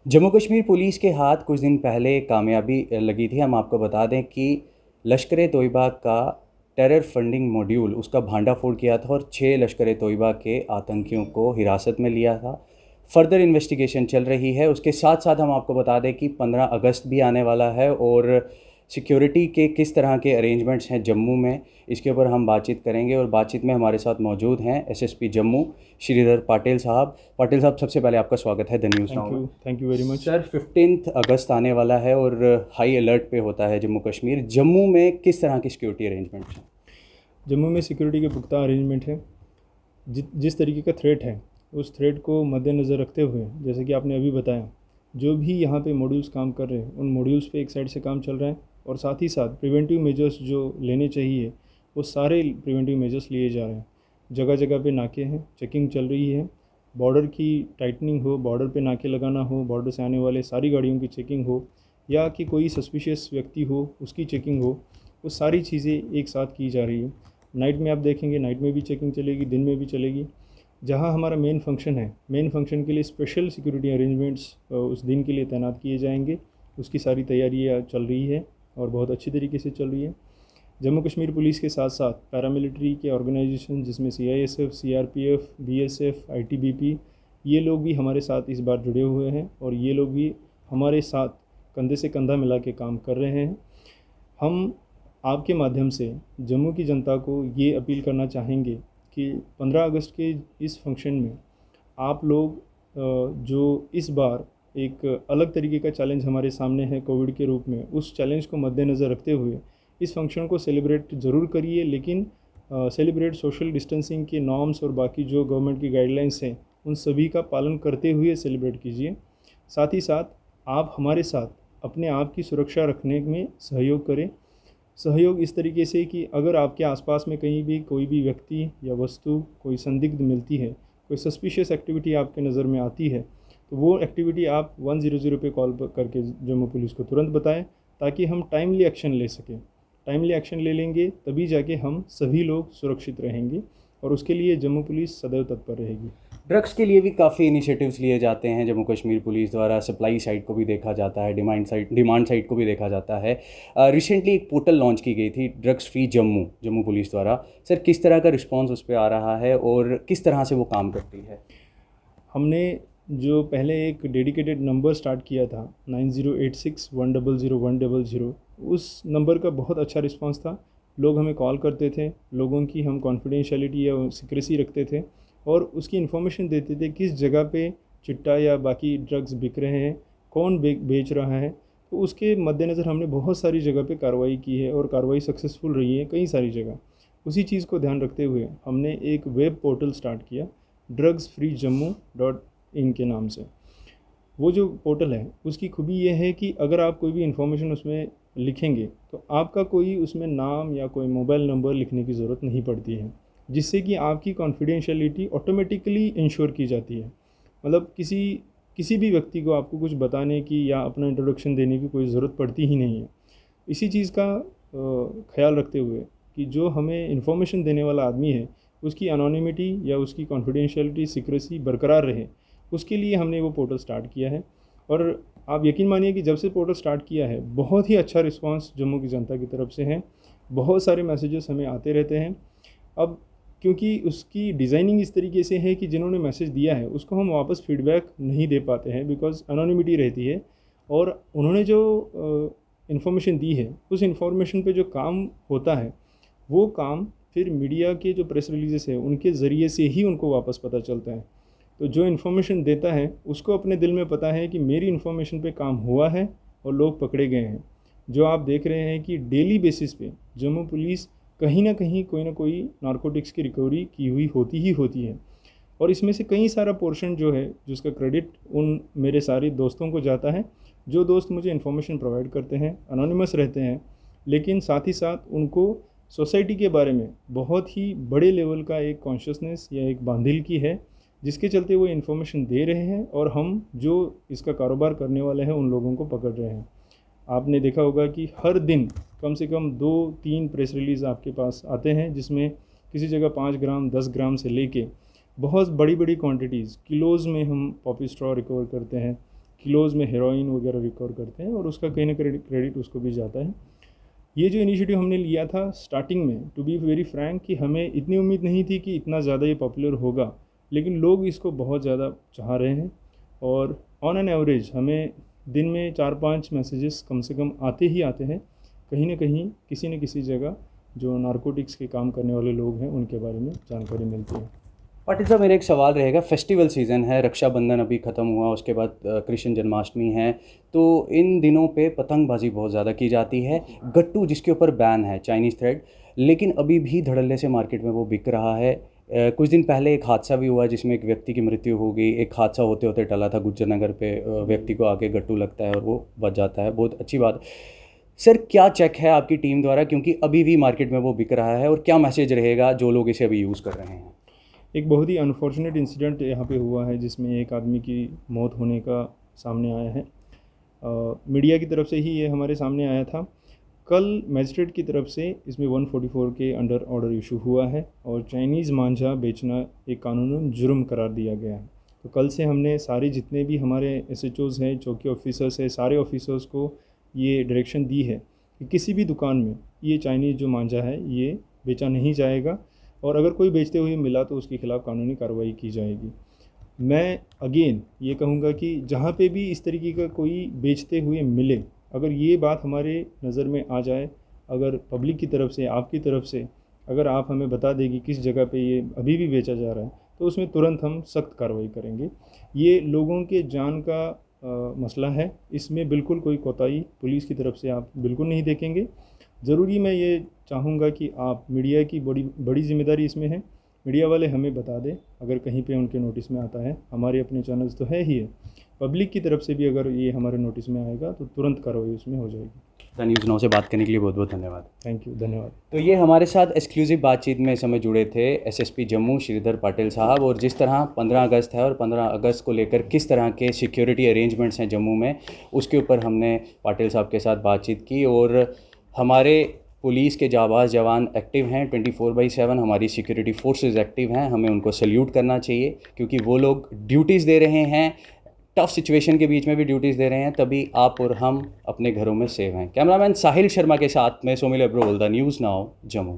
Jammu Kashmir police के हाथ कुछ दिन पहले कामयाबी लगी थी। हम आपको बता दें कि लश्कर-ए-तोयबा का टेरर फंडिंग मॉड्यूल उसका भांडाफोड़ किया था और 6 लश्कर-ए-तोयबा के आतंकियों को हिरासत में लिया था। फर्दर इन्वेस्टिगेशन चल रही है। उसके साथ-साथ हम आपको बता दें कि 15 अगस्त भी आने वाला है और सिक्योरिटी के किस तरह के अरेंजमेंट्स हैं जम्मू में, इसके ऊपर हम बातचीत करेंगे और बातचीत में हमारे साथ मौजूद हैं एसएसपी जम्मू श्रीधर पाटिल साहब। पाटिल साहब, सबसे पहले आपका स्वागत है द न्यूज़ नाउ में। Thank you very much sir, 15 अगस्त आने वाला है और हाई अलर्ट पे होता है जम्मू कश्मीर। जम्मू में किस तरह की सिक्योरिटी अरेंजमेंट्स हैं? जम्मू में सिक्योरिटी के पुख्ता अरेंजमेंट है। जिस तरीके का थ्रेट है उस थ्रेट को मद्देनज़र रखते हुए, जैसे कि आपने अभी बताया, जो भी यहाँ पे मॉड्यूल्स काम कर रहे हैं उन मॉड्यूल्स पे एक साइड से काम चल रहा है और साथ ही साथ प्रिवेंटिव मेजर्स जो लेने चाहिए वो सारे प्रिवेंटिव मेजर्स लिए जा रहे हैं। जगह जगह पे नाके हैं, चेकिंग चल रही है, बॉर्डर की टाइटनिंग हो, बॉर्डर पे नाके लगाना हो, बॉर्डर से आने वाले सारी गाड़ियों की चेकिंग हो या कि कोई सस्पिशियस व्यक्ति हो उसकी चेकिंग हो, वो सारी चीज़ें एक साथ की जा रही है। नाइट में आप देखेंगे, नाइट में भी चेकिंग चलेगी, दिन में भी चलेगी। जहां हमारा मेन फंक्शन है, मेन फंक्शन के लिए स्पेशल सिक्योरिटी अरेंजमेंट्स उस दिन के लिए तैनात किए जाएंगे। उसकी सारी तैयारियां चल रही है और बहुत अच्छी तरीके से चल रही है। जम्मू कश्मीर पुलिस के साथ साथ पैरामिलिट्री के ऑर्गेनाइजेशन जिसमें सीआईएसएफ, सीआरपीएफ, बीएसएफ, आईटीबीपी, ये लोग भी हमारे साथ इस बार जुड़े हुए हैं और ये लोग भी हमारे साथ कंधे से कंधा मिला के काम कर रहे हैं। हम आपके माध्यम से जम्मू की जनता को ये अपील करना चाहेंगे कि 15 अगस्त के इस फंक्शन में आप लोग जो इस बार एक अलग तरीके का चैलेंज हमारे सामने है कोविड के रूप में, उस चैलेंज को मद्देनज़र रखते हुए इस फंक्शन को सेलिब्रेट ज़रूर करिए, लेकिन सेलिब्रेट सोशल डिस्टेंसिंग के नॉर्म्स और बाकी जो गवर्नमेंट की गाइडलाइंस हैं उन सभी का पालन करते हुए सेलिब्रेट कीजिए। साथ ही साथ आप हमारे साथ अपने आप की सुरक्षा रखने में सहयोग करें। सहयोग इस तरीके से कि अगर आपके आसपास में कहीं भी कोई भी व्यक्ति या वस्तु कोई संदिग्ध मिलती है, कोई सस्पिशियस एक्टिविटी आपके नज़र में आती है, तो वो एक्टिविटी आप 100 पे कॉल करके जम्मू पुलिस को तुरंत बताएं ताकि हम टाइमली एक्शन ले सकें। टाइमली एक्शन ले लेंगे तभी जाके हम सभी लोग सुरक्षित रहेंगे और उसके लिए जम्मू पुलिस सदैव तत्पर रहेगी। ड्रग्स के लिए भी काफ़ी इनिशिएटिव्स लिए जाते हैं जम्मू कश्मीर पुलिस द्वारा। सप्लाई साइड को भी देखा जाता है, डिमांड साइड को भी देखा जाता है। रिसेंटली एक पोर्टल लॉन्च की गई थी, drugs free Jammu, Jammu police द्वारा। सर, किस तरह का रिस्पांस उस पर आ रहा है और किस तरह से वो काम करती है? हमने जो पहले एक डेडिकेटेड नंबर स्टार्ट किया था 9086100100, उस नंबर का बहुत अच्छा रिस्पांस था। लोग हमें कॉल करते थे, लोगों की हम कॉन्फिडेंशियलिटी या सिक्रेसी रखते थे और उसकी इन्फॉर्मेशन देते थे किस जगह पे चिट्टा या बाकी ड्रग्स बिक रहे हैं, कौन बेच रहा है। तो उसके मद्देनज़र हमने बहुत सारी जगह पे कार्रवाई की है और कार्रवाई सक्सेसफुल रही है कई सारी जगह। उसी चीज़ को ध्यान रखते हुए हमने एक वेब पोर्टल स्टार्ट किया drugsfreejammu.in के नाम से। वो जो पोर्टल है उसकी खूबी ये है कि अगर आप कोई भी इन्फॉर्मेशन उसमें लिखेंगे तो आपका कोई उसमें नाम या कोई मोबाइल नंबर लिखने की ज़रूरत नहीं पड़ती है, जिससे कि आपकी कॉन्फिडेंशियलिटी ऑटोमेटिकली इंश्योर की जाती है। मतलब किसी भी व्यक्ति को आपको कुछ बताने की या अपना इंट्रोडक्शन देने की कोई ज़रूरत पड़ती ही नहीं है। इसी चीज़ का ख्याल रखते हुए कि जो हमें इन्फॉर्मेशन देने वाला आदमी है उसकी अनोनिमिटी या उसकी कॉन्फिडेंशियलिटी, सिक्रेसी बरकरार रहे, उसके लिए हमने वो पोर्टल स्टार्ट किया है। और आप यकीन मानिए कि जब से पोर्टल स्टार्ट किया है बहुत ही अच्छा रिस्पांस जम्मू की जनता की तरफ से है। बहुत सारे मैसेजेस हमें आते रहते हैं। अब क्योंकि उसकी डिज़ाइनिंग इस तरीके से है कि जिन्होंने मैसेज दिया है उसको हम वापस फीडबैक नहीं दे पाते हैं, बिकॉज़ अनोनिमिटी रहती है। और उन्होंने जो इन्फॉर्मेशन दी है उस इन्फॉर्मेशन पे जो काम होता है वो काम फिर मीडिया के जो प्रेस रिलीजेस है उनके ज़रिए से ही उनको वापस पता चलता है। तो जो इन्फॉर्मेशन देता है उसको अपने दिल में पता है कि मेरी इन्फॉर्मेशन पे काम हुआ है और लोग पकड़े गए हैं। जो आप देख रहे हैं कि डेली बेसिस पे जम्मू पुलिस कहीं ना कहीं कोई ना कोई नारकोटिक्स की रिकवरी की हुई होती ही होती है। और इसमें से कई सारा पोर्शन जो है जिसका क्रेडिट उन मेरे सारे दोस्तों को जाता है, जो दोस्त मुझे इन्फॉर्मेशन प्रोवाइड करते हैं, अनोनिमस रहते हैं, लेकिन साथ ही साथ उनको सोसाइटी के बारे में बहुत ही बड़े लेवल का एक कॉन्शियसनेस या एक बांधिलकी है, जिसके चलते वो इन्फॉर्मेशन दे रहे हैं और हम जो इसका कारोबार करने वाले हैं उन लोगों को पकड़ रहे हैं। आपने देखा होगा कि हर दिन कम से कम 2-3 प्रेस रिलीज़ आपके पास आते हैं, जिसमें किसी जगह 5 ग्राम 10 ग्राम से लेके बहुत बड़ी बड़ी क्वांटिटीज़ किलोज़ में हम पॉपी स्ट्रॉ रिकवर करते हैं। किलोज़ में हेरोइन वगैरह रिकवर करते हैं और उसका कहीं ना क्रेडिट उसको भी जाता है। ये जो इनिशिएटिव हमने लिया था स्टार्टिंग में, टू बी वेरी फ्रैंक, कि हमें इतनी उम्मीद नहीं थी कि इतना ज़्यादा ये पॉपुलर होगा, लेकिन लोग इसको बहुत ज़्यादा चाह रहे हैं और ऑन एन एवरेज हमें दिन में 4-5 मैसेजेस कम से कम आते ही आते हैं, कहीं ना कहीं किसी न किसी जगह जो नारकोटिक्स के काम करने वाले लोग हैं उनके बारे में जानकारी मिलती है। पाटिल साहब, मेरा एक सवाल रहेगा, फेस्टिवल सीज़न है, रक्षाबंधन अभी ख़त्म हुआ, उसके बाद कृष्ण जन्माष्टमी है, तो इन दिनों पे पतंगबाजी बहुत ज़्यादा की जाती है। गट्टू जिसके ऊपर बैन है, चाइनीज़ थ्रेड, लेकिन अभी भी धड़ल्ले से मार्केट में वो बिक रहा है। कुछ दिन पहले एक हादसा भी हुआ जिसमें एक व्यक्ति की मृत्यु हो गई। एक हादसा होते होते टला था, गुज्जर नगर पे व्यक्ति को आके गट्टू लगता है और वो बच जाता है। बहुत अच्छी बात। सर, क्या चेक है आपकी टीम द्वारा, क्योंकि अभी भी मार्केट में वो बिक रहा है, और क्या मैसेज रहेगा जो लोग इसे अभी यूज़ कर रहे हैं? एक बहुत ही अनफॉर्चुनेट इंसिडेंट यहाँ पे हुआ है जिसमें एक आदमी की मौत होने का सामने आया है। मीडिया की तरफ से ही ये हमारे सामने आया था। कल मजिस्ट्रेट की तरफ से इसमें 144 के अंडर ऑर्डर इशू हुआ है और चाइनीज़ मांझा बेचना एक कानूनन जुर्म करार दिया गया है। तो कल से हमने सारे जितने भी हमारे SHOs हैं, चौकी ऑफिसर्स हैं, सारे ऑफिसर्स को ये डायरेक्शन दी है कि किसी भी दुकान में ये चाइनीज़ जो मांझा है ये बेचा नहीं जाएगा और अगर कोई बेचते हुए मिला तो उसके खिलाफ़ कानूनी कार्रवाई की जाएगी। मैं अगेन ये कहूँगा कि जहाँ पे भी इस तरीके का कोई बेचते हुए मिले, अगर ये बात हमारे नज़र में आ जाए, अगर पब्लिक की तरफ से, आपकी तरफ से अगर आप हमें बता दें कि किस जगह पे ये अभी भी बेचा जा रहा है, तो उसमें तुरंत हम सख्त कार्रवाई करेंगे। ये लोगों के जान का मसला है, इसमें बिल्कुल कोई कोताही पुलिस की तरफ से आप बिल्कुल नहीं देखेंगे। ज़रूरी मैं ये चाहूँगा कि आप, मीडिया की बड़ी ज़िम्मेदारी इसमें है, मीडिया वाले हमें बता दें अगर कहीं पे उनके नोटिस में आता है। हमारे अपने चैनल्स तो है ही है, पब्लिक की तरफ से भी अगर ये हमारे नोटिस में आएगा तो तुरंत कार्रवाई उसमें हो जाएगी। द न्यूज़ नाउ से बात करने के लिए बहुत बहुत धन्यवाद। थैंक यू, धन्यवाद। तो ये हमारे साथ एक्सक्लूसिव बातचीत में इस समय जुड़े थे SSP जम्मू श्रीधर पाटिल साहब, और जिस तरह 15 अगस्त है और 15 अगस्त को लेकर किस तरह के सिक्योरिटी अरेंजमेंट्स हैं जम्मू में, उसके ऊपर हमने पाटिल साहब के साथ बातचीत की। और हमारे पुलिस के जाबाज जवान एक्टिव हैं 24/7, हमारी सिक्योरिटी फोर्सेस एक्टिव हैं, हमें उनको सल्यूट करना चाहिए, क्योंकि वो लोग ड्यूटीज़ दे रहे हैं, टफ सिचुएशन के बीच में भी ड्यूटीज़ दे रहे हैं, तभी आप और हम अपने घरों में सेव हैं। कैमरामैन साहिल शर्मा के साथ मैं Somil Abrol, the news now Jammu.